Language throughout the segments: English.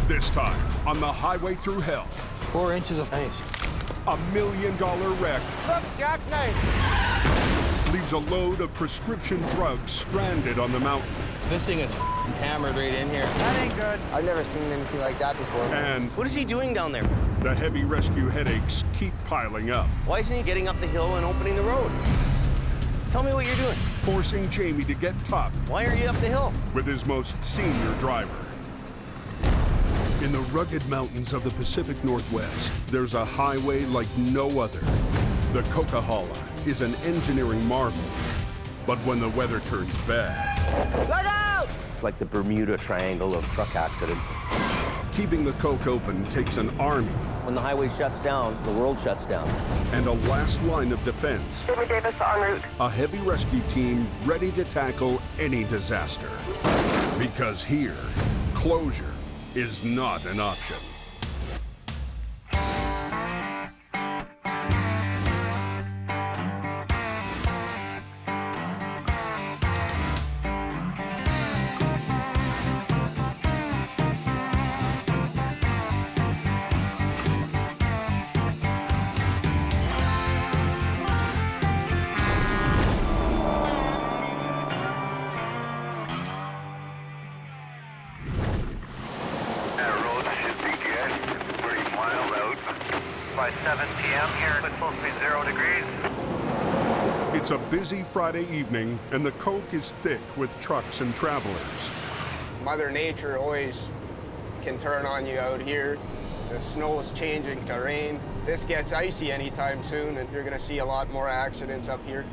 This time, on the highway through hell, 4 inches of ice. $1 million wreck Look, jackknife! leaves a load of prescription drugs stranded on the mountain. This thing is hammered right in here. That ain't good. I've never seen anything like that before. And What is he doing down there? the heavy rescue headaches keep piling up, Why isn't he getting up the hill and opening the road? Tell me what you're doing. forcing Jamie to get tough Why are you up the hill? with his most senior driver. In the rugged mountains of the Pacific Northwest, there's a highway like no other. The Coquihalla is an engineering marvel. But when the weather turns bad, Look out! It's like the Bermuda Triangle of truck accidents. keeping the Coke open takes an army When the highway shuts down, the world shuts down. and a last line of defense. Jimmy Davis en route. A heavy rescue team ready to tackle any disaster. Because here, closure is not an option. That road should be good. It's pretty mild out. By 7 p.m. here, it's supposed to be 0 degrees. It's a busy Friday evening, and the Coke is thick with trucks and travelers. Mother Nature always can turn on you out here. The snow is changing to rain. This gets icy anytime soon, and you're gonna see a lot more accidents up here.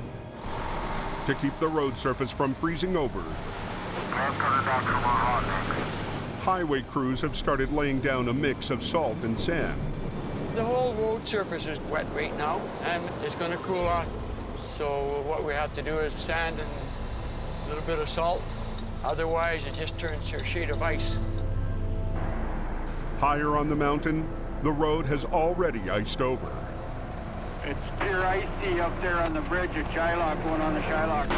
To keep the road surface from freezing over, highway crews have started laying down a mix of salt and sand. The whole road surface is wet right now, and it's going to cool off. So what we have to do is sand and a little bit of salt. Otherwise, it just turns to a sheet of ice. Higher on the mountain, the road has already iced over. It's pure icy up there on the bridge at Shylock, going on the Shylock.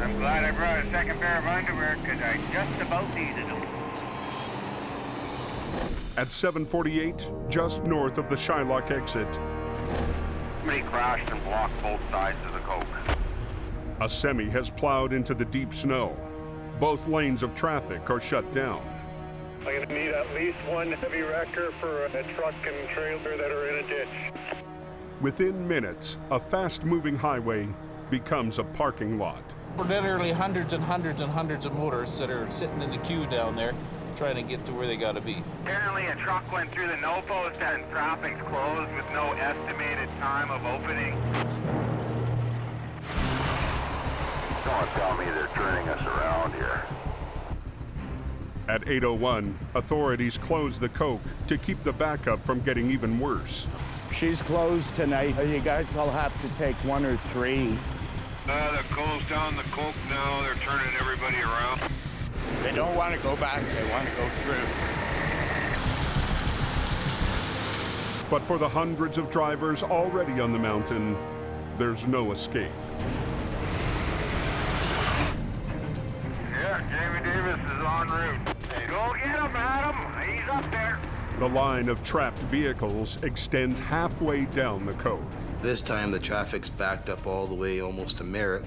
I'm glad I brought a second pair of underwear because I just about needed them. At 7:48, just north of the Shylock exit, Somebody crashed and blocked both sides of the Coke. a semi has plowed into the deep snow. Both lanes of traffic are shut down. I'm gonna need at least one heavy wrecker for a truck and trailer that are in a ditch. Within minutes, a fast-moving highway becomes a parking lot. Literally hundreds and hundreds and hundreds of motors that are sitting in the queue down there trying to get to where they got to be. Apparently a truck went through the no post and traffic's closed with no estimated time of opening. Don't tell me they're turning us around here. At 8:01, authorities close the Coke to keep the backup from getting even worse. She's closed tonight. You guys will have to take 1 or 3. They're closed down the Coke now. They're turning everybody around. They don't want to go back, they want to go through. But for the hundreds of drivers already on the mountain, there's no escape. Yeah, Jamie Davis is en route. Hey, go get him, Adam. He's up there. The line of trapped vehicles extends halfway down the Coke. This time the traffic's backed up all the way almost to Merritt.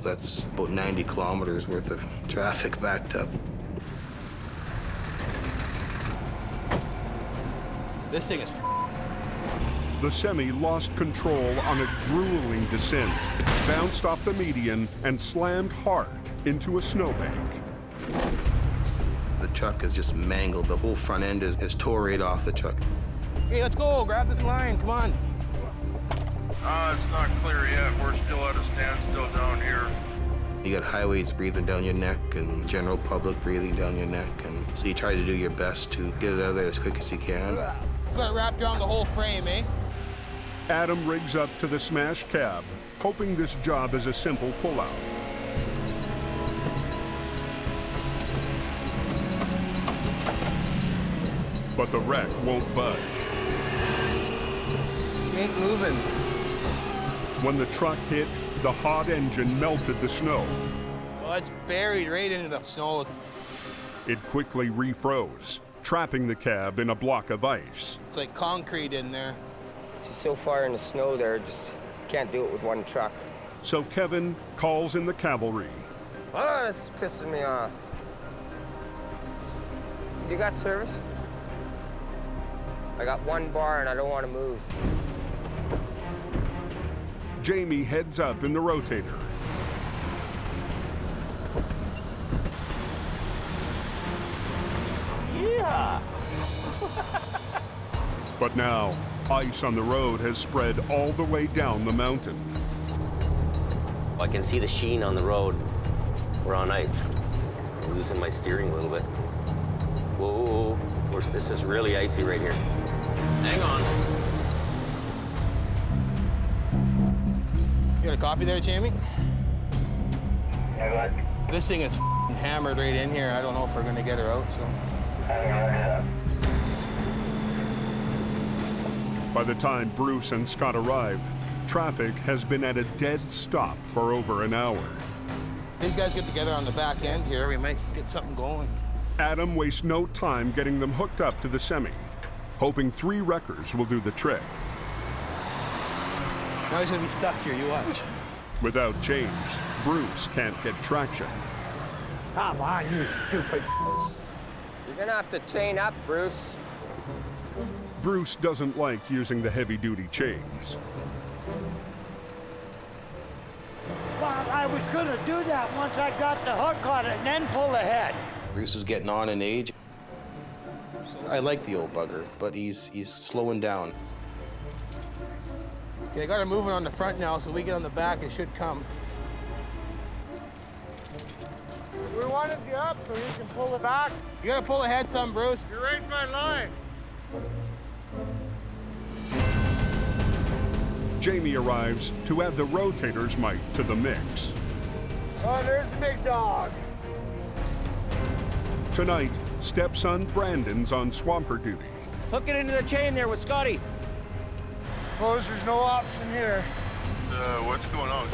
That's about 90 kilometers worth of traffic backed up. This thing is The semi lost control on a grueling descent, bounced off the median, and slammed hard into a snowbank. The truck is just mangled. The whole front end is tore right off the truck. Hey, let's go. Grab this line. Come on. It's not clear yet. We're still at a standstill down here. You got highways breathing down your neck and general public breathing down your neck. And so you try to do your best to get it out of there as quick as you can. Got it wrapped around the whole frame, eh? Adam rigs up to the smashed cab, hoping this job is a simple pullout. But the wreck won't budge. Ain't moving. When the truck hit, the hot engine melted the snow. Well, it's buried right into the snow. It quickly refroze, trapping the cab in a block of ice. It's like concrete in there. She's so far in the snow there, just can't do it with one truck. So Kevin calls in the cavalry. Oh, this is pissing me off. You got service? I got one bar and I don't want to move. Jamie heads up in the Rotator. Yeah. But now, ice on the road has spread all the way down the mountain. I can see the sheen on the road. We're on ice. I'm losing my steering a little bit. Whoa, this is really icy right here. Hang on. You got a copy there, Jamie? Yeah, go ahead. This thing is hammered right in here. I don't know if we're gonna get her out, so. By the time Bruce and Scott arrive, traffic has been at a dead stop for over an hour. These guys get together on the back end here. We might get something going. Adam wastes no time getting them hooked up to the semi, hoping 3 wreckers will do the trick. Now he's gonna be stuck here, you watch. Without chains, Bruce can't get traction. Come on, you stupid. You're gonna have to chain up, Bruce. Bruce doesn't like using the heavy-duty chains. Well, I was gonna do that once I got the hook on it and then pull ahead. Bruce is getting on in age. I like the old bugger, but he's slowing down. Okay, I got her moving on the front now, so we get on the back, it should come. We wanted you up so you can pull it back. You gotta pull ahead some, Bruce. You're right in my line. Jamie arrives to add the Rotator's might to the mix. Oh, there's the big dog. Tonight, stepson Brandon's on swamper duty. Hook it into the chain there with Scotty. Suppose there's no option here. What's going on?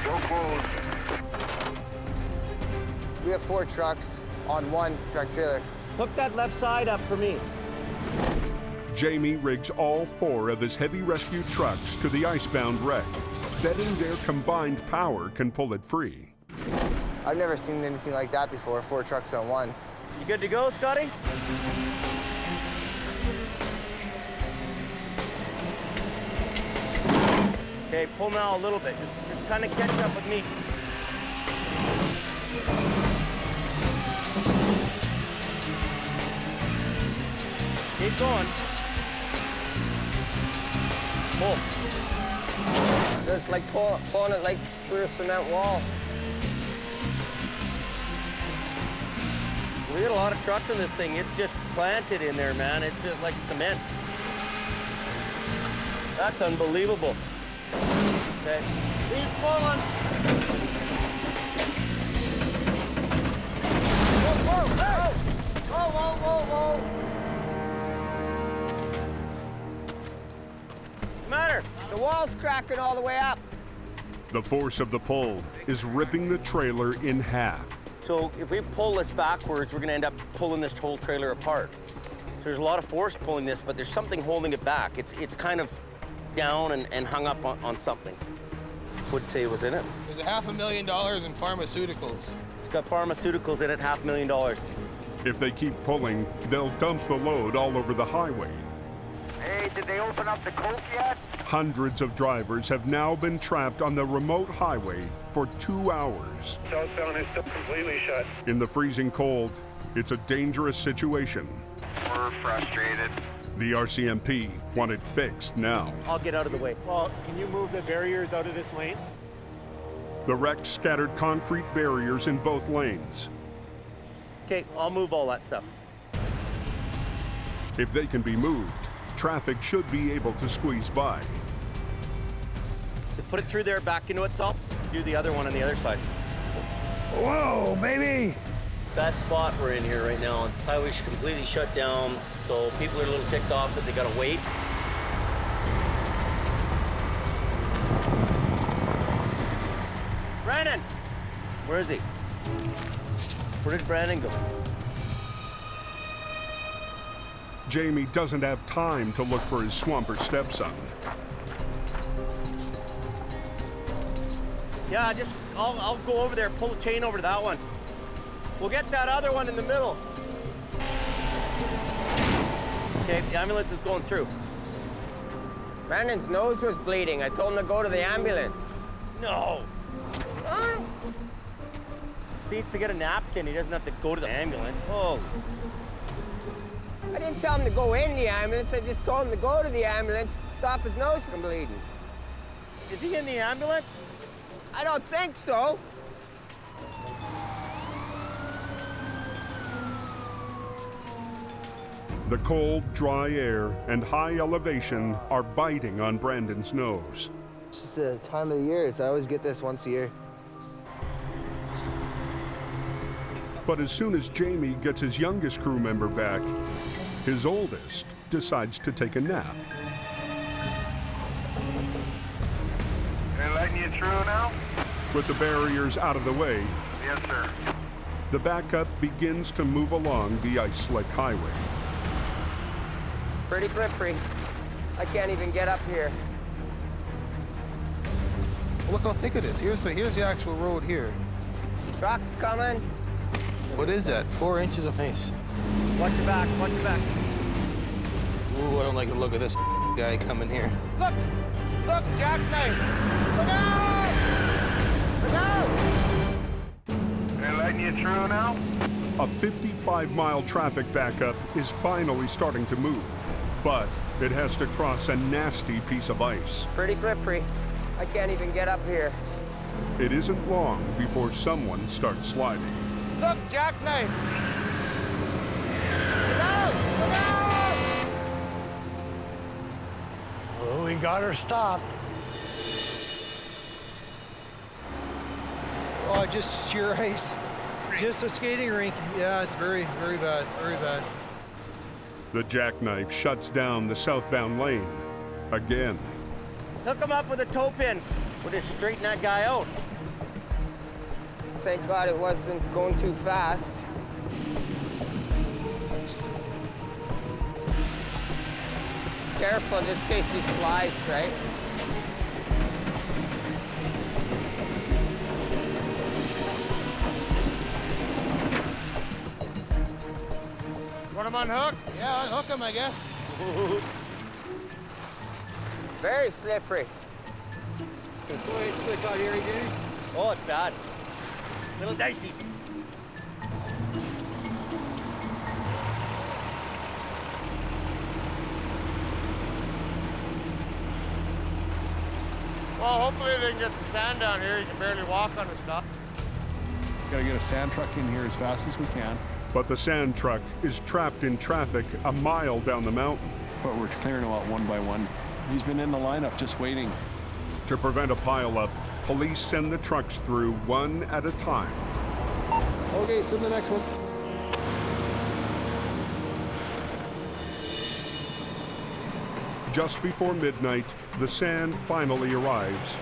Go close. We have 4 trucks on one truck trailer. Hook that left side up for me. Jamie rigs all 4 of his heavy rescue trucks to the icebound wreck, betting their combined power can pull it free. I've never seen anything like that before, 4 trucks on one. You good to go, Scotty? Okay, pull now a little bit. Just kind of catch up with me. Keep going. Pull. It's like pulling it like through a cement wall. We got a lot of trucks in this thing. It's just planted in there, man. It's just like cement. That's unbelievable. Okay. Keep pulling. Whoa, whoa, hey! Whoa, whoa, whoa, whoa. What's the matter? The wall's cracking all the way up. The force of the pull is ripping the trailer in half. So if we pull this backwards, we're gonna end up pulling this whole trailer apart. So there's a lot of force pulling this, but there's something holding it back. It's kind of down and hung up on something. Would say it was in it. There's $500,000 in pharmaceuticals. It's got pharmaceuticals in it, $500,000. If they keep pulling, they'll dump the load all over the highway. Hey, did they open up the coke yet? Hundreds of drivers have now been trapped on the remote highway for 2 hours. Southbound is still completely shut. In the freezing cold, it's a dangerous situation. We're frustrated. The RCMP want it fixed now. I'll get out of the way. Well, can you move the barriers out of this lane? The wreck scattered concrete barriers in both lanes. Okay, I'll move all that stuff. If they can be moved, traffic should be able to squeeze by. So put it through there, back into itself. Do the other one on the other side. Whoa, baby. Bad spot we're in here right now. Highway's completely shut down, so people are a little ticked off that they gotta wait. Brandon! Where is he? Where did Brandon go? Jamie doesn't have time to look for his swamper stepson. Yeah, I'll go over there, pull the chain over to that one. We'll get that other one in the middle. Okay, the ambulance is going through. Brandon's nose was bleeding. I told him to go to the ambulance. No. He needs to get a napkin. He doesn't have to go to the ambulance. Oh. I didn't tell him to go in the ambulance. I just told him to go to the ambulance, stop his nose from bleeding. Is he in the ambulance? I don't think so. The cold, dry air and high elevation are biting on Brandon's nose. It's just the time of the year. I always get this once a year. But as soon as Jamie gets his youngest crew member back, his oldest decides to take a nap. They're letting you through now? With the barriers out of the way, Yes, sir. the backup begins to move along the ice-slick highway. Pretty slippery. I can't even get up here. Look how thick it is. Here's the actual road here. Truck's coming. What is that? 4 inches of ice. Watch your back, watch your back. Ooh, I don't like the look of this guy coming here. Look! Look, jackknife! Look out! Look out! They're letting you through now? A 55-mile traffic backup is finally starting to move, but it has to cross a nasty piece of ice. Pretty slippery. I can't even get up here. It isn't long before someone starts sliding. Look, jackknife! Look out! Look out! Oh, we got her stopped. Oh, just sheer ice. Just a skating rink. Yeah, it's very, very bad, very bad. The jackknife shuts down the southbound lane again. Hook him up with a toe pin. We'll just straighten that guy out. Thank God it wasn't going too fast. Careful, just in case he slides, right? Want him unhooked? Yeah, unhook him, I guess. Very slippery. Boy, it's slick out here again. Oh, it's bad. Little dicey. Well, hopefully they can get some sand down here. You can barely walk on the stuff. Gotta get a sand truck in here as fast as we can. But the sand truck is trapped in traffic a mile down the mountain. But we're clearing them out one by one. He's been in the lineup just waiting. To prevent a pileup, police send the trucks through one at a time. Okay, send the next one. Just before midnight, the sand finally arrives.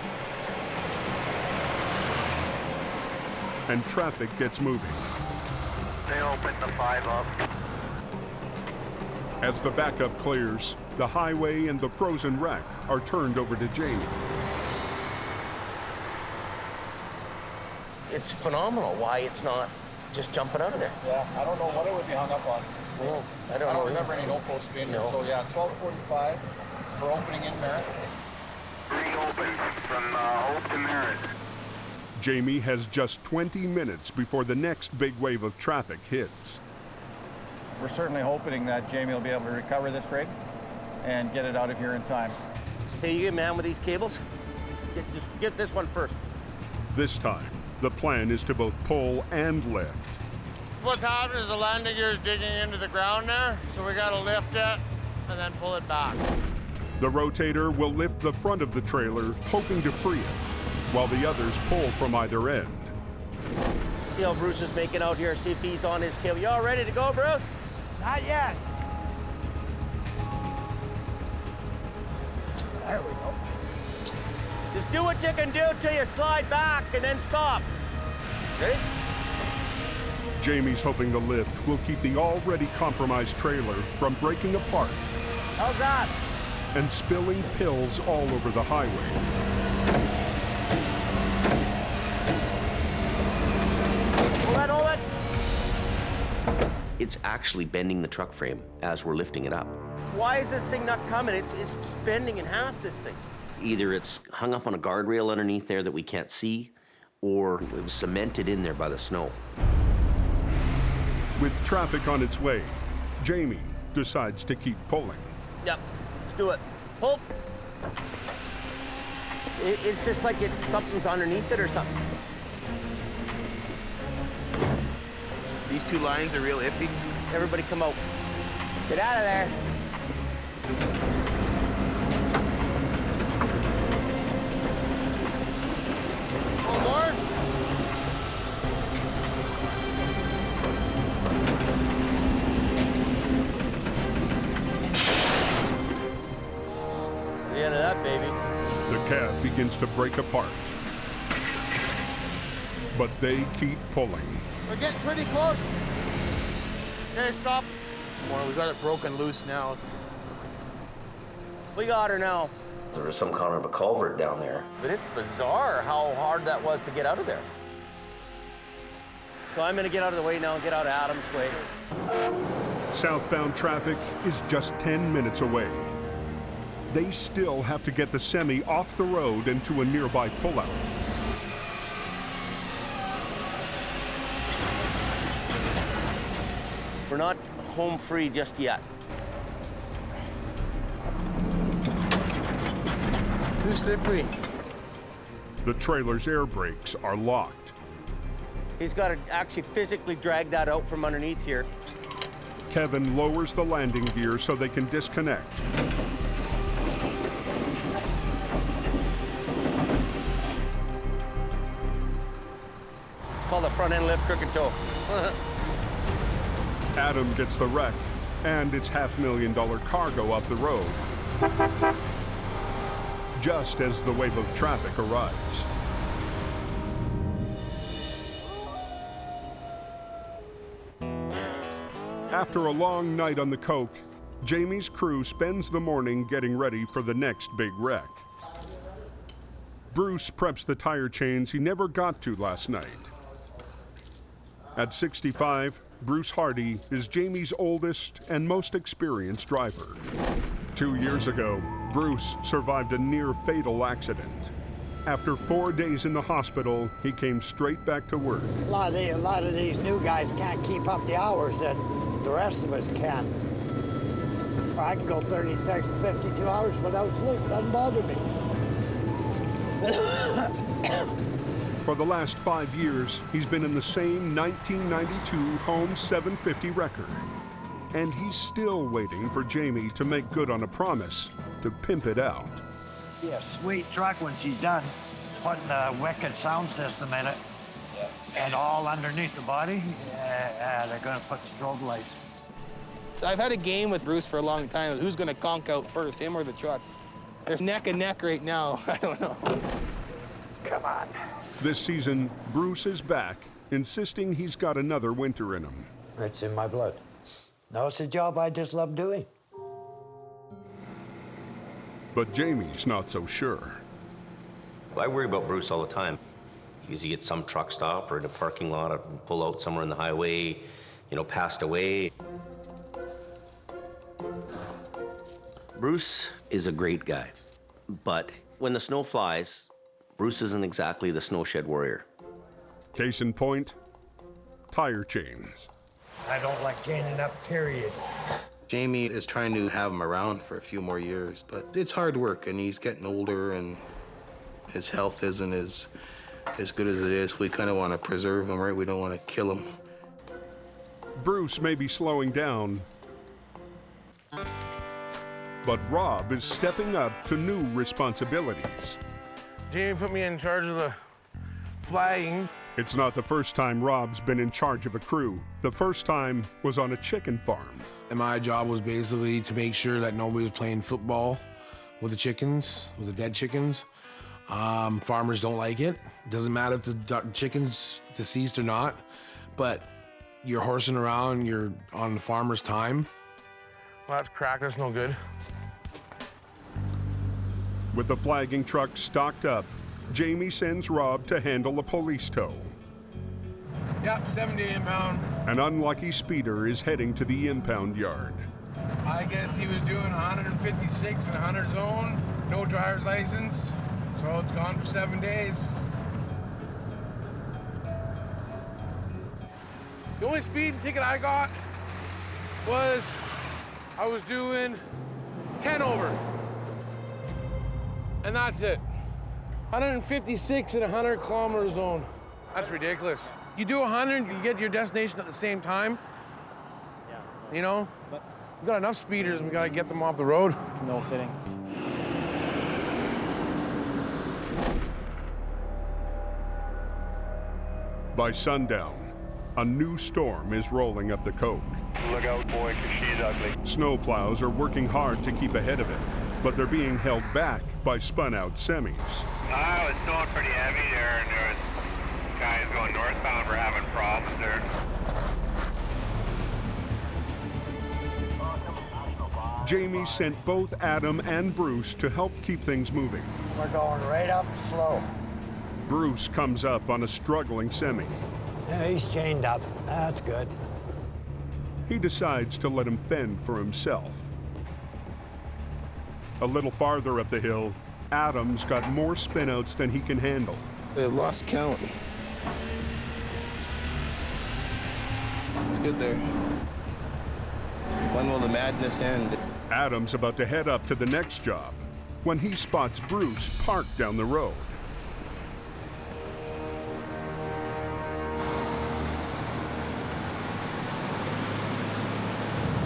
And traffic gets moving. They opened the 5 up. As the backup clears, the highway and the frozen wreck are turned over to Jamie. It's phenomenal why it's not just jumping out of there. Yeah, I don't know what it would be hung up on. Well, I don't remember any no-post being there. So yeah, 12:45 for opening in Merritt. Reopened from Hope to Merritt. Jamie has just 20 minutes before the next big wave of traffic hits. We're certainly hoping that Jamie will be able to recover this rig and get it out of here in time. Hey, you get man with these cables? Just get this one first. This time, the plan is to both pull and lift. What's happening is the landing gear is digging into the ground there, so we gotta lift it and then pull it back. The rotator will lift the front of the trailer, hoping to free it, while the others pull from either end. See how Bruce is making out here? See if he's on his cable. You all ready to go, Bruce? Not yet. There we go. Just do what you can do till you slide back and then stop. Ready? Jamie's hoping the lift will keep the already compromised trailer from breaking apart How's that? and spilling pills all over the highway. Hold it. It's actually bending the truck frame as we're lifting it up. Why is this thing not coming? It's just bending in half, this thing. Either it's hung up on a guardrail underneath there that we can't see, or it's cemented in there by the snow. With traffic on its way, Jamie decides to keep pulling. Yep, let's do it. Pull. It's just like something's underneath it or something. These two lines are real iffy. Everybody come out. Get out of there. One more. The end of that, baby. The cab begins to break apart. But they keep pulling. We're getting pretty close. Okay, stop. Well, we got it broken loose now. We got her now. There was some kind of a culvert down there. But it's bizarre how hard that was to get out of there. So I'm gonna get out of the way now and get out of Adam's way. Southbound traffic is just 10 minutes away. They still have to get the semi off the road and to a nearby pullout. We're not home free just yet. Too slippery. The trailer's air brakes are locked. He's got to actually physically drag that out from underneath here. Kevin lowers the landing gear so they can disconnect. It's called a front end lift crooked toe. Adam gets the wreck and its $500,000 cargo off the road, just as the wave of traffic arrives. After a long night on the coke, Jamie's crew spends the morning getting ready for the next big wreck. Bruce preps the tire chains he never got to last night. At 65, Bruce Hardy is Jamie's oldest and most experienced driver. 2 years ago, Bruce survived a near-fatal accident. After 4 days in the hospital, he came straight back to work. A lot of these new guys can't keep up the hours that the rest of us can. I can go 36, 52 hours without sleep. Doesn't bother me. For the last 5 years, he's been in the same 1992 Home 750 record. And he's still waiting for Jamie to make good on a promise to pimp it out. Be a sweet truck when she's done, putting a wicked sound system in it, and all underneath the body. They're going to put strobe lights. I've had a game with Bruce for a long time. Who's going to conk out first, him or the truck? They're neck and neck right now. I don't know. Come on. This season, Bruce is back, insisting he's got another winter in him. It's in my blood. No, it's a job I just love doing. But Jamie's not so sure. I worry about Bruce all the time. Because he gets some truck stop or in a parking lot or pull out somewhere on the highway, passed away. Bruce is a great guy, but when the snow flies, Bruce isn't exactly the snow shed warrior. Case in point, tire chains. I don't like chaining up, period. Jamie is trying to have him around for a few more years, but it's hard work, and he's getting older, and his health isn't as good as it is. We kind of want to preserve him, right? We don't want to kill him. Bruce may be slowing down, but Rob is stepping up to new responsibilities. Jamie put me in charge of the flagging. It's not the first time Rob's been in charge of a crew. The first time was on a chicken farm. And my job was basically to make sure that nobody was playing football with the chickens, with the dead chickens. Farmers don't like it. Doesn't matter if the chicken's deceased or not, but You're horsing around, you're on the farmer's time. Well, that's cracked, that's no good. With the flagging truck stocked up, Jamie sends Rob to handle a police tow. Yep, 70 impound. An unlucky speeder is heading to the impound yard. I guess he was doing 156 in 100 zone, no driver's license, so it's gone for 7 days. The only speeding ticket I got was I was doing 10 over. And that's it. 156 in 100 kilometer zone. That's ridiculous. You do 100, you get to your destination at the same time. Yeah. You know? We got enough speeders and we gotta get them off the road. No kidding. By sundown, a new storm is rolling up the Coke. Look out, boy, 'cause she's ugly. Snowplows are working hard to keep ahead of it, but they're being held back by spun-out semis. I was snowing pretty heavy there, and there was guys going northbound were having problems there. Jamie sent both Adam and Bruce to help keep things moving. We're going right up slow. Bruce comes up on a struggling semi. Yeah, he's chained up. That's good. He decides to let him fend for himself. A little farther up the hill, Adam's got more spinouts than he can handle. They lost count. It's good there. When will the madness end? Adam's about to head up to the next job when he spots Bruce parked down the road.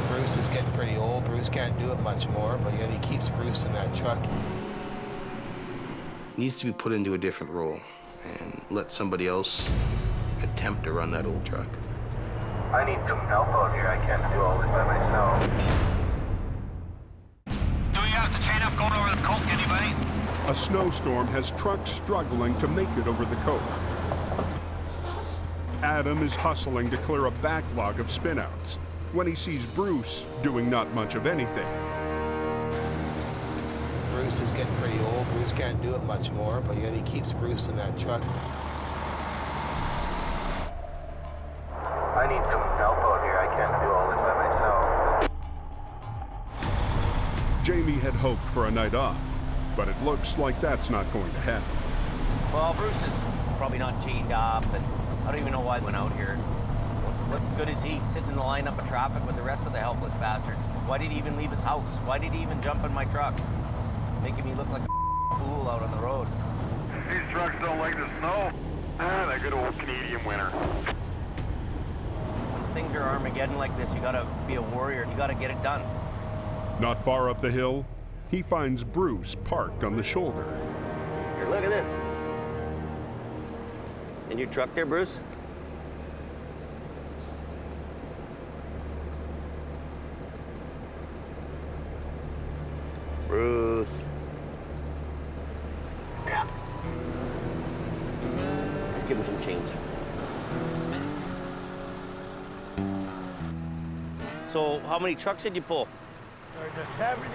Bruce is getting pretty old. Bruce can't do it much more, but yet he keeps Bruce in that truck. Needs to be put into a different role and let somebody else attempt to run that old truck. I need some help out here. I can't do all this by myself. Do we have to chain up going over the Coke, anybody? A snowstorm has trucks struggling to make it over the Coke. Adam is hustling to clear a backlog of spinouts when he sees Bruce doing not much of anything. Bruce is getting pretty old. Bruce can't do it much more, but yet he keeps Bruce in that truck. I need some help out here. I can't do all this by myself. Jamie had hoped for a night off, but it looks like that's not going to happen. Well, Bruce is probably not chained up, and I don't even know why he went out here. What good is he sitting in the lineup of traffic with the rest of the helpless bastards? Why did he even leave his house? Why did he even jump in my truck? Making me look like a fool out on the road. These trucks don't like the snow. Ah, that good old Canadian winter. When things are Armageddon like this, you gotta be a warrior. You gotta get it done. Not far up the hill, he finds Bruce parked on the shoulder. Here, look at this. In your truck there, Bruce? Bruce. Yeah. Let's give him some chains. So, how many trucks did you pull? There's a 70,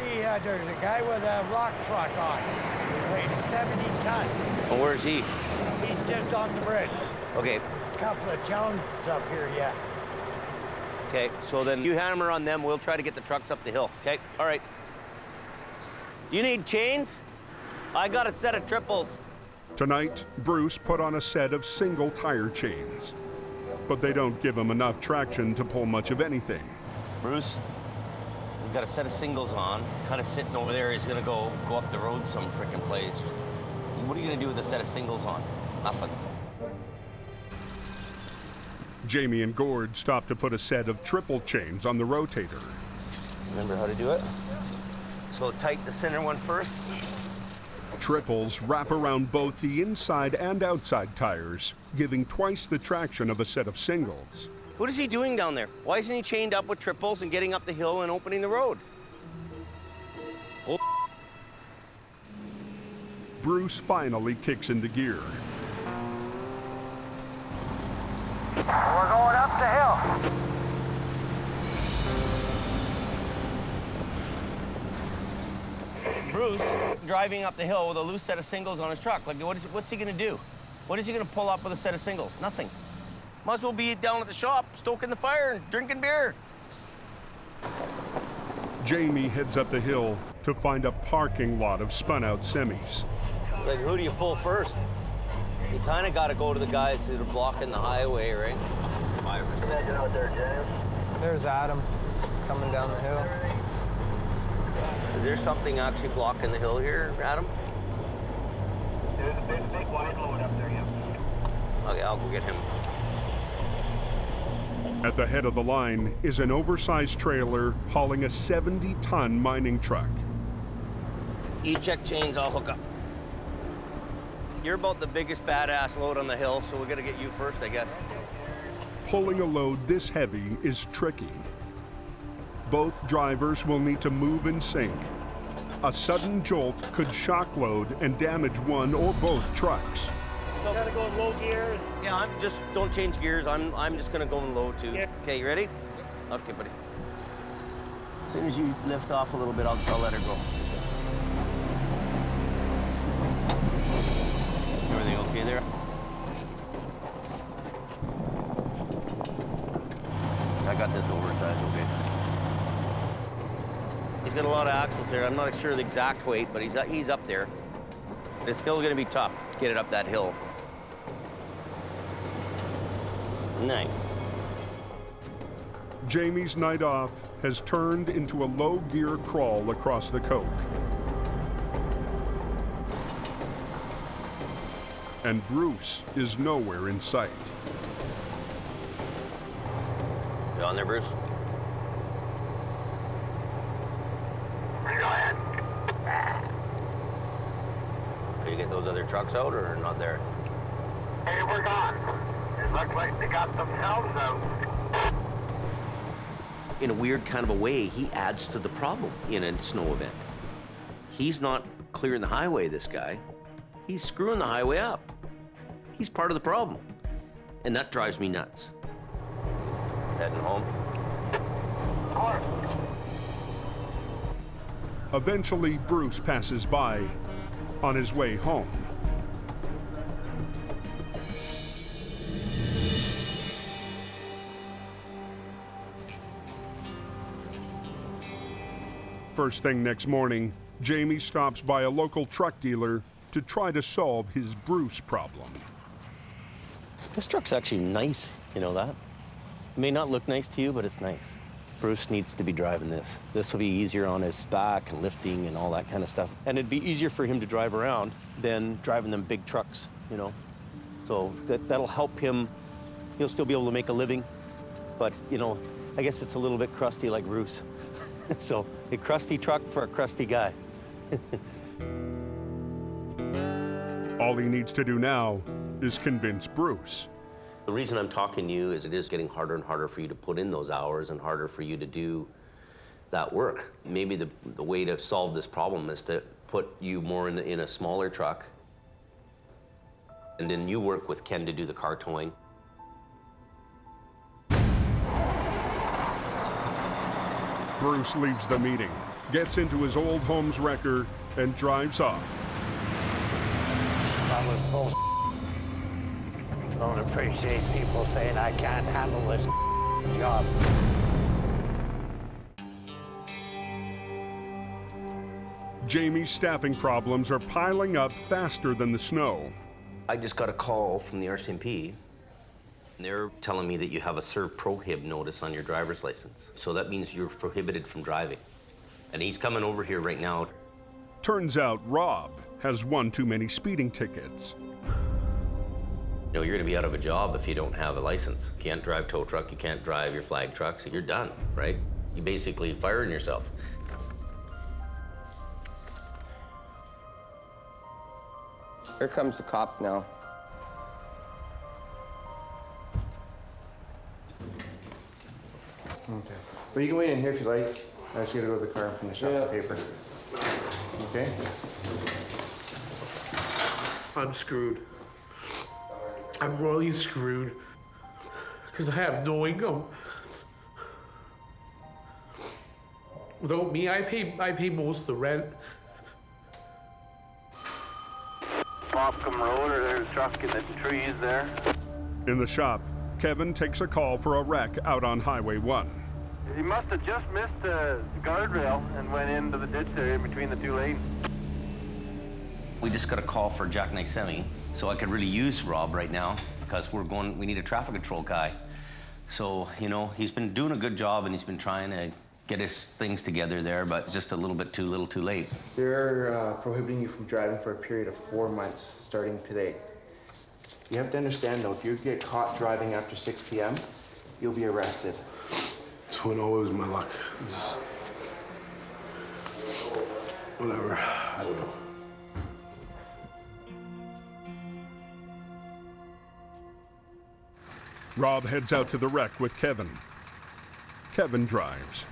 there's a guy with a rock truck on. He weighs 70 tons. Oh, where's he? He's just on the bridge. Okay. There's a couple of challenges up here yet. Okay, so then you hammer on them. We'll try to get the trucks up the hill. Okay, all right. You need chains? I got a set of triples. Tonight, Bruce put on a set of single tire chains, but they don't give him enough traction to pull much of anything. Bruce, we've got a set of singles on, kind of sitting over there. He's gonna go up the road some freaking place. What are you gonna do with a set of singles on? Nothing. Jamie and Gord stop to put a set of triple chains on the Rotator. Remember how to do it? So tight the center one first. Triples wrap around both the inside and outside tires, giving twice the traction of a set of singles. What is he doing down there? Why isn't he chained up with triples and getting up the hill and opening the road? Oh. Bruce finally kicks into gear. We're going up the hill. Bruce driving up the hill with a loose set of singles on his truck. Like, what's he gonna do? What is he gonna pull up with a set of singles? Nothing. Might as well be down at the shop, stoking the fire and drinking beer. Jamie heads up the hill to find a parking lot of spun-out semis. Like, who do you pull first? You kind of got to go to the guys that are blocking the highway, right? Imagine out there, James. There's Adam coming down the hill. Is there something actually blocking the hill here, Adam? There's a big wide load up there, yeah. Okay, I'll go get him. At the head of the line is an oversized trailer hauling a 70-ton mining truck. You check chains, I'll hook up. You're about the biggest badass load on the hill, so we gotta get you first, I guess. Pulling a load this heavy is tricky. Both drivers will need to move in sync. A sudden jolt could shock load and damage one or both trucks. Still gotta go in low gear. Yeah, don't change gears. I'm just gonna go in low too. Yeah. Okay, you ready? Okay, buddy. As soon as you lift off a little bit, I'll let her go. Everything okay there? I got this oversized, okay. He's got a lot of axles there. I'm not sure the exact weight, but he's up there. But it's still gonna be tough to get it up that hill. Nice. Jamie's night off has turned into a low gear crawl across the coke. And Bruce is nowhere in sight. You on there, Bruce? Are you get those other trucks out or not there? Hey, we're gone. It looks like they got themselves out. In a weird kind of a way, he adds to the problem in a snow event. He's not clearing the highway, this guy. He's screwing the highway up. He's part of the problem. And that drives me nuts. Heading home. Eventually, Bruce passes by on his way home. First thing next morning, Jamie stops by a local truck dealer to try to solve his Bruce problem. This truck's actually nice, you know that? It may not look nice to you, but it's nice. Bruce needs to be driving this. This will be easier on his back and lifting and all that kind of stuff. And it'd be easier for him to drive around than driving them big trucks, you know? So that'll help him. He'll still be able to make a living, but, you know, I guess it's a little bit crusty like Bruce. So a crusty truck for a crusty guy. All he needs to do now is convince Bruce. The reason I'm talking to you is it is getting harder and harder for you to put in those hours and harder for you to do that work. Maybe the way to solve this problem is to put you more in a smaller truck, and then you work with Ken to do the car towing. Bruce leaves the meeting, gets into his old home's wrecker, and drives off. That was bull. Don't appreciate people saying I can't handle this job. Jamie's staffing problems are piling up faster than the snow. I just got a call from the RCMP. They're telling me that you have a serve prohib notice on your driver's license. So that means you're prohibited from driving. And he's coming over here right now. Turns out Rob has one too many speeding tickets. You know, you're gonna be out of a job if you don't have a license. You can't drive tow truck, you can't drive your flag truck, so you're done, right? You basically firing yourself. Here comes the cop now. Okay. Well, you can wait in here if you like. I just gotta go to the car and finish up the paper. Okay? I'm screwed. I'm royally screwed. because I have no income. Without me, I pay most of the rent. Mopcom Road, or there's a truck in the trees there. In the shop, Kevin takes a call for a wreck out on Highway 1. He must have just missed the guardrail and went into the ditch there in between the two lanes. We just got a call for Jack Nysemi, so I could really use Rob right now because we need a traffic control guy. So, you know, he's been doing a good job and he's been trying to get his things together there, but it's just a little bit too late. They're prohibiting you from driving for a period of 4 months starting today. You have to understand though, if you get caught driving after 6 p.m., you'll be arrested. It's when always my luck. Just whatever, I don't know. Rob heads out to the wreck with Kevin. Kevin drives.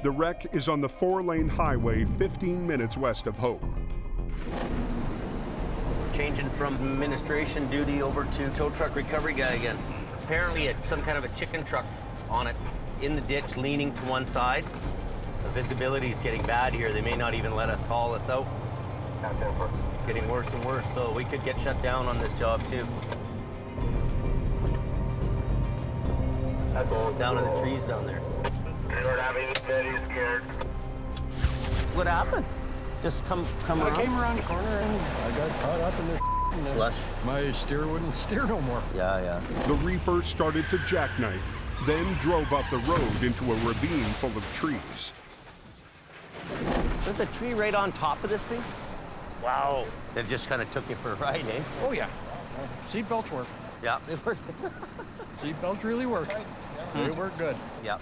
The wreck is on the 4-lane highway 15 minutes west of Hope. Changing from administration duty over to tow truck recovery guy again. Apparently it's some kind of a chicken truck on it in the ditch leaning to one side. The visibility is getting bad here. They may not even let us haul us out. It's getting worse and worse, so we could get shut down on this job too. Down in the trees down there. What happened? Just come around? I came around the corner and I got caught up in the slush. My steer wouldn't steer no more. Yeah. The reefer started to jackknife, then drove up the road into a ravine full of trees. There's a tree right on top of this thing? Wow. That just kind of took you for a ride, eh? Oh, yeah. Seat belts work. Yeah, it worked. Seat belts really work. They work good. Yeah.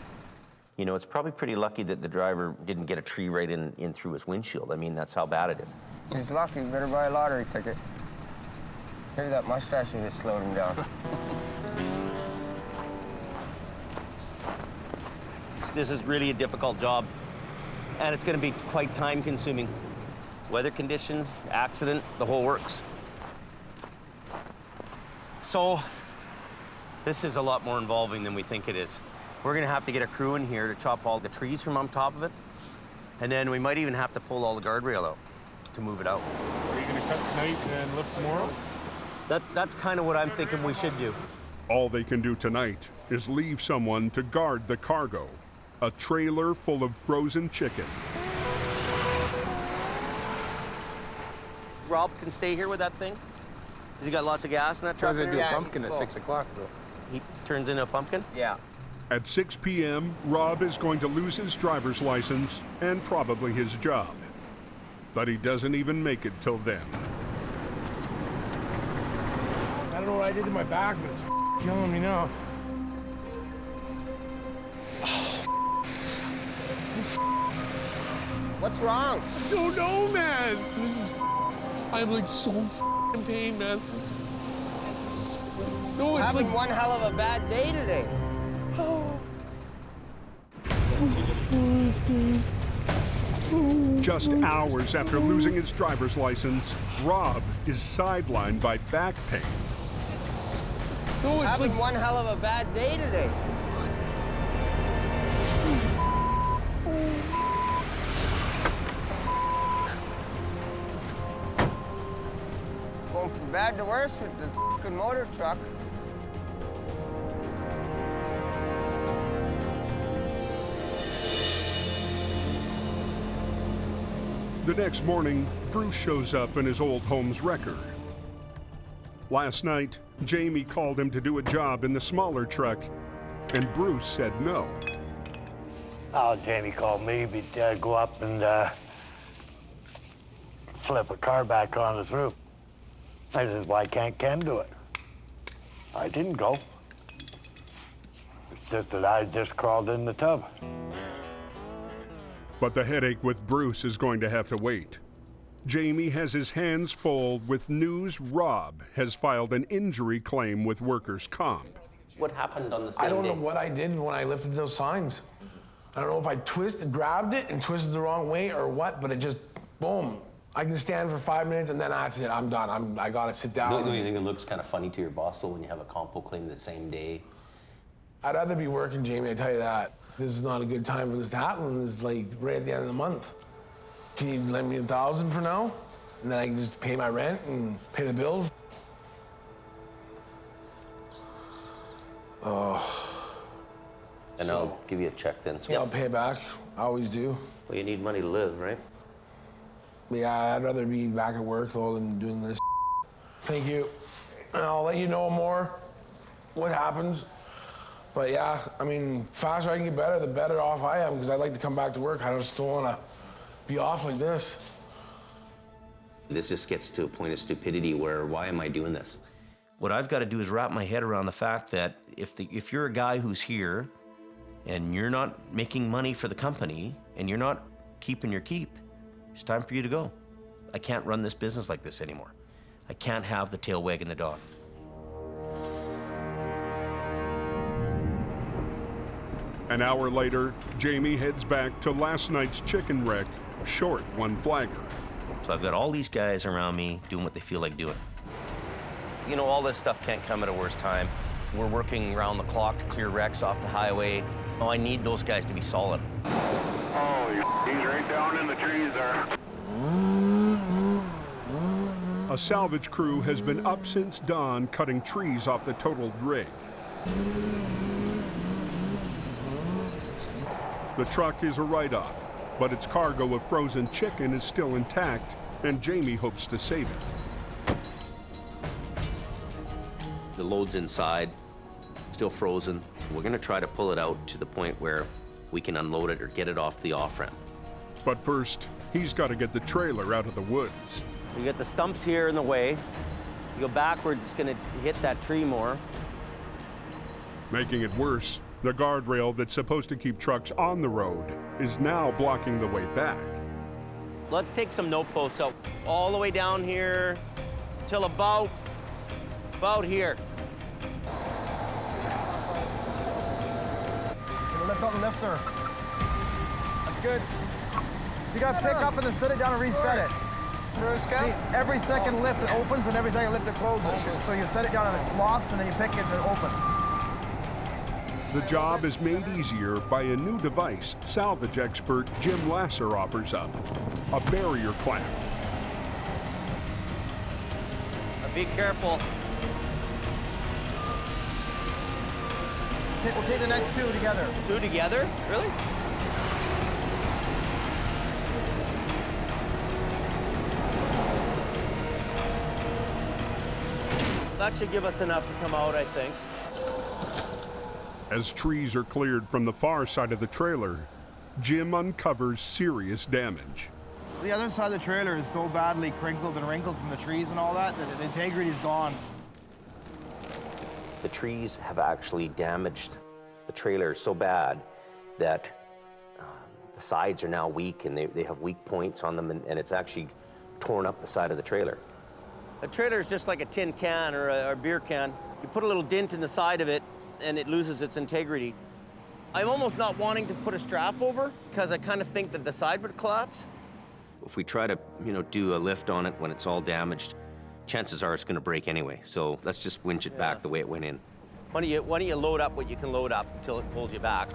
You know, it's probably pretty lucky that the driver didn't get a tree right in through his windshield. I mean, that's how bad it is. He's lucky. Better buy a lottery ticket. Maybe that mustache will just slowed him down. This is really a difficult job, and it's going to be quite time-consuming. Weather conditions, accident, the whole works. So, this is a lot more involving than we think it is. We're gonna have to get a crew in here to chop all the trees from on top of it, and then we might even have to pull all the guardrail out to move it out. Are you gonna cut tonight and lift tomorrow? That's kind of what I'm thinking we should do. All they can do tonight is leave someone to guard the cargo, a trailer full of frozen chicken. Rob can stay here with that thing? Has he got lots of gas in that truck? Turns into a pumpkin at 6 o'clock, though. He turns into a pumpkin? Yeah. At 6 p.m., Rob is going to lose his driver's license and probably his job. But he doesn't even make it till then. I don't know what I did to my back, but it's killing me now. What's wrong? I don't know, man. I'm like so in pain, man. No, it's having like one hell of a bad day today. Just hours after losing his driver's license, Rob is sidelined by back pain. No, it's having like one hell of a bad day today. Going from bad to worse with the fucking motor truck. The next morning, Bruce shows up in his old home's wrecker. Last night, Jamie called him to do a job in the smaller truck, and Bruce said no. Oh, Jamie called me to go up and flip a car back on the Thru. I said, why can't Ken do it? I didn't go. It's just that I just crawled in the tub. But the headache with Bruce is going to have to wait. Jamie has his hands full with news Rob has filed an injury claim with workers' comp. What happened on the same day? I don't know what I did when I lifted those signs. I don't know if I grabbed it and twisted the wrong way or what, but it just, boom. I can stand for 5 minutes and then that's it, I'm done. I gotta sit down. Don't you think it looks kind of funny to your boss though when you have a compo claim the same day? I'd rather be working, Jamie, I tell you that. This is not a good time for this to happen. This is like right at the end of the month. Can you lend me $1,000 for now? And then I can just pay my rent and pay the bills? Oh. And I'll give you a check then. Yeah, I'll pay it back. I always do. Well, you need money to live, right? Yeah, I'd rather be back at work though than doing this. Thank you. And I'll let you know more what happens. But yeah, I mean, faster I can get better, the better off I am, because I'd like to come back to work. I just don't want to be off like this. This just gets to a point of stupidity where, why am I doing this? What I've got to do is wrap my head around the fact that if you're a guy who's here and you're not making money for the company and you're not keeping your keep, it's time for you to go. I can't run this business like this anymore. I can't have the tail wagging the dog. An hour later, Jamie heads back to last night's chicken wreck, short one flagger. So I've got all these guys around me doing what they feel like doing. You know, all this stuff can't come at a worse time. We're working around the clock to clear wrecks off the highway. Oh, I need those guys to be solid. Oh, he's right down in the trees there. A salvage crew has been up since dawn cutting trees off the totaled rig. The truck is a write-off, but its cargo of frozen chicken is still intact, and Jamie hopes to save it. The load's inside, still frozen. We're gonna try to pull it out to the point where we can unload it or get it off the off-ramp. But first, he's got to get the trailer out of the woods. You got the stumps here in the way. You go backwards, it's gonna hit that tree more. Making it worse, the guardrail that's supposed to keep trucks on the road is now blocking the way back. Let's take some note posts out all the way down here till about here. Lift up the lifter. That's good. You gotta pick up and then set it down and reset it. See, every second lift it opens and every second lift it closes. So you set it down and it locks and then you pick it and it opens. The job is made easier by a new device salvage expert Jim Lasser offers up, a barrier clamp. Now be careful. We'll take the next two together. Two together? Really? That should give us enough to come out, I think. As trees are cleared from the far side of the trailer, Jim uncovers serious damage. The other side of the trailer is so badly crinkled and wrinkled from the trees and all that the integrity is gone. The trees have actually damaged the trailer so bad that the sides are now weak and they have weak points on them and it's actually torn up the side of the trailer. A trailer is just like a tin can or a beer can. You put a little dent in the side of it and it loses its integrity. I'm almost not wanting to put a strap over because I kind of think that the side would collapse. If we try to, do a lift on it when it's all damaged, chances are it's going to break anyway. So let's just winch it back the way it went in. Why don't you load up what you can load up until it pulls you back?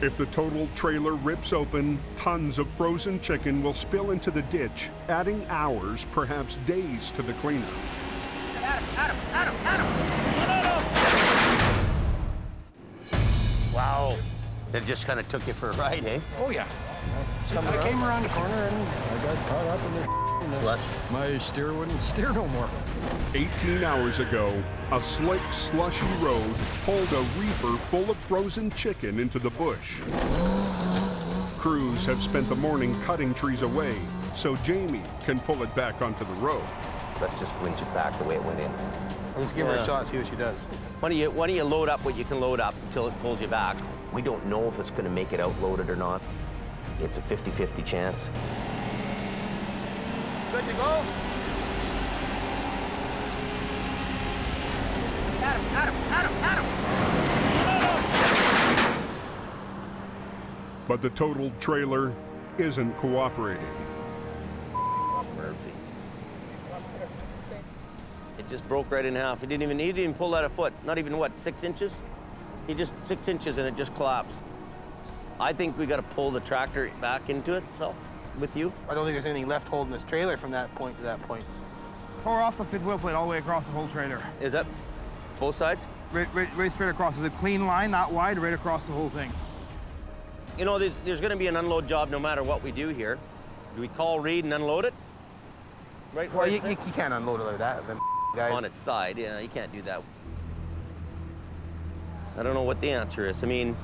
If the total trailer rips open, tons of frozen chicken will spill into the ditch, adding hours, perhaps days, to the cleanup. Wow. It just kind of took you for a ride, eh? Oh, yeah. I came around the corner and I got caught up in the slush. My steer wouldn't steer no more. 18 hours ago, a slick, slushy road pulled a reefer full of frozen chicken into the bush. Crews have spent the morning cutting trees away so Jamie can pull it back onto the road. Let's just winch it back the way it went in. Let's give her a shot and see what she does. Why don't you load up what you can load up until it pulls you back? We don't know if it's going to make it out loaded or not. It's a 50-50 chance. Good to go? But the totaled trailer isn't cooperating. It just broke right in half. He didn't even pull that a foot. Not even, what, 6 inches? He just 6 inches and it just collapsed. I think we got to pull the tractor back into it itself with you. I don't think there's anything left holding this trailer from that point to that point. Pour off the fifth wheel plate all the way across the whole trailer. Is that both sides? Right straight across. There's a clean line, not wide, right across the whole thing. You know, there's going to be an unload job no matter what we do here. Do we call Reed and unload it? Right. Well, you can't unload it like that. Them guys. On its side, yeah, you can't do that. I don't know what the answer is. I mean,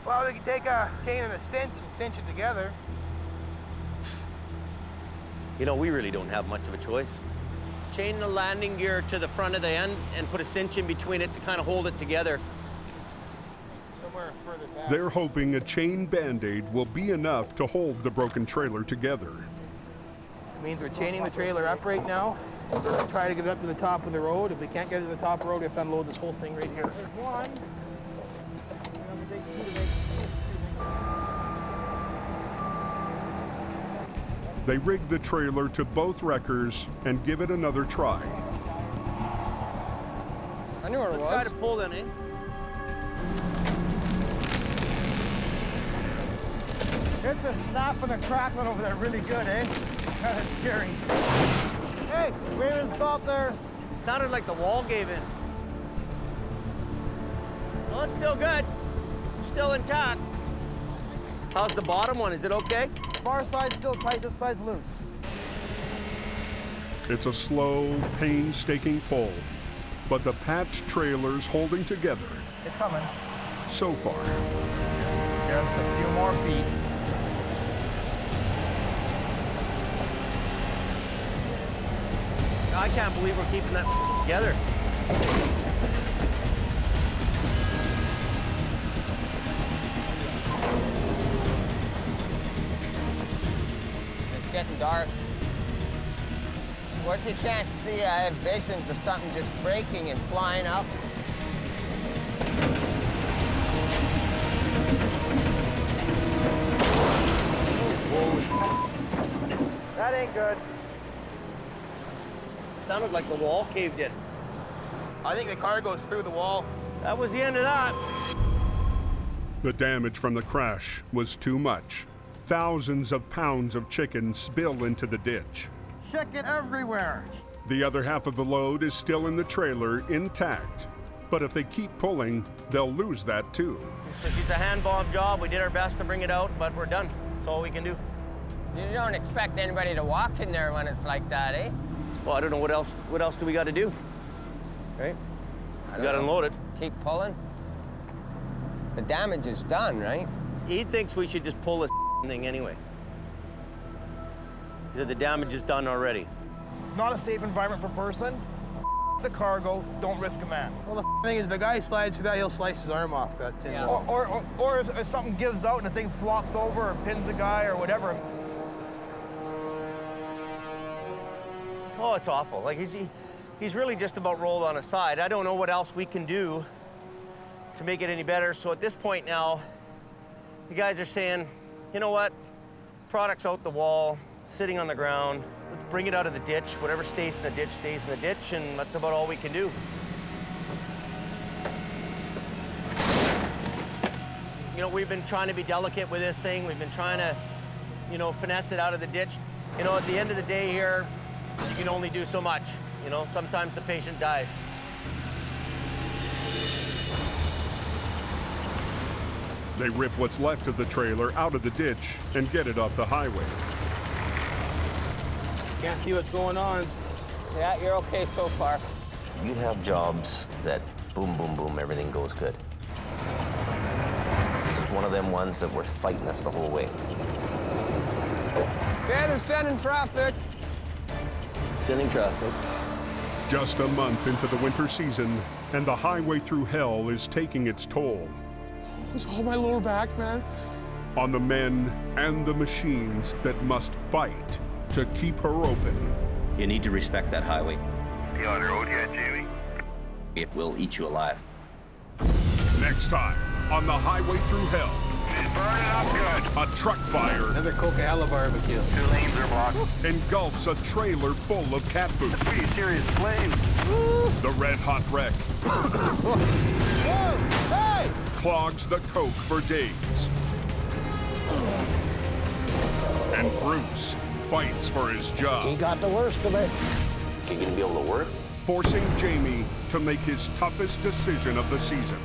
well, they can take a chain and a cinch and cinch it together. you know, we really don't have much of a choice. Chain the landing gear to the front of the end and put a cinch in between it to kind of hold it together. Somewhere further back. They're hoping a chain Band-Aid will be enough to hold the broken trailer together. It means we're chaining the trailer up right now. We're gonna try to get it up to the top of the road. If we can't get it to the top of the road, we have to unload this whole thing right here. There's one. They rig the trailer to both wreckers and give it another try. I knew where it was. Try to pull that in. It's a snapping and crackling over there really good, eh? Kind of scary. Hey, we even stop there. Sounded like the wall gave in. Well, it's still good. Still intact. How's the bottom one? Is it okay? Far side's still tight, this side's loose. It's a slow, painstaking pull, but the patched trailer's holding together. It's coming. So far. Just a few more feet. I can't believe we're keeping that together. It's getting dark. What you can't see, I have visions of something just breaking and flying up. That ain't good. Sounded like the wall caved in. I think the car goes through the wall. That was the end of that. The damage from the crash was too much. Thousands of pounds of chicken spill into the ditch. Chicken everywhere. The other half of the load is still in the trailer intact. But if they keep pulling, they'll lose that too. It's a hand bomb job. We did our best to bring it out, but we're done. That's all we can do. You don't expect anybody to walk in there when it's like that, eh? Well, I don't know what else do we got to do, right? We got to unload it. Keep pulling. The damage is done, right? He thinks we should just pull this thing anyway. He said the damage is done already. Not a safe environment per person. The cargo, don't risk a man. Well, the thing is, if a guy slides through that, he'll slice his arm off that tin wall. Or if something gives out and the thing flops over or pins a guy or whatever. Oh, it's awful. Like, he's really just about rolled on his side. I don't know what else we can do to make it any better. So at this point now, the guys are saying, you know what? Product's out the wall, sitting on the ground. Let's bring it out of the ditch. Whatever stays in the ditch stays in the ditch, and that's about all we can do. You know, we've been trying to be delicate with this thing. We've been trying to, you know, finesse it out of the ditch. You know, at the end of the day here, you can only do so much. You know, sometimes the patient dies. They rip what's left of the trailer out of the ditch and get it off the highway. Can't see what's going on. Yeah, you're okay so far. You have jobs that boom, boom, boom, everything goes good. This is one of them ones that were fighting us the whole way. Okay, they're sending traffic. Sending traffic. Just a month into the winter season, and the highway through hell is taking its toll. It's all my lower back, man. On the men and the machines that must fight to keep her open. You need to respect that highway. You on the road yet, Jamie? It will eat you alive. Next time on the highway through hell. Burn it up good. A truck fire Another Coca-Cola barbecue. 2 lanes are blocked. engulfs a trailer full of cat food. Pretty serious flame. The red-hot wreck Hey! clogs the coke for days. And Bruce fights for his job. He got the worst of it. You gonna be able to work? Forcing Jamie to make his toughest decision of the season.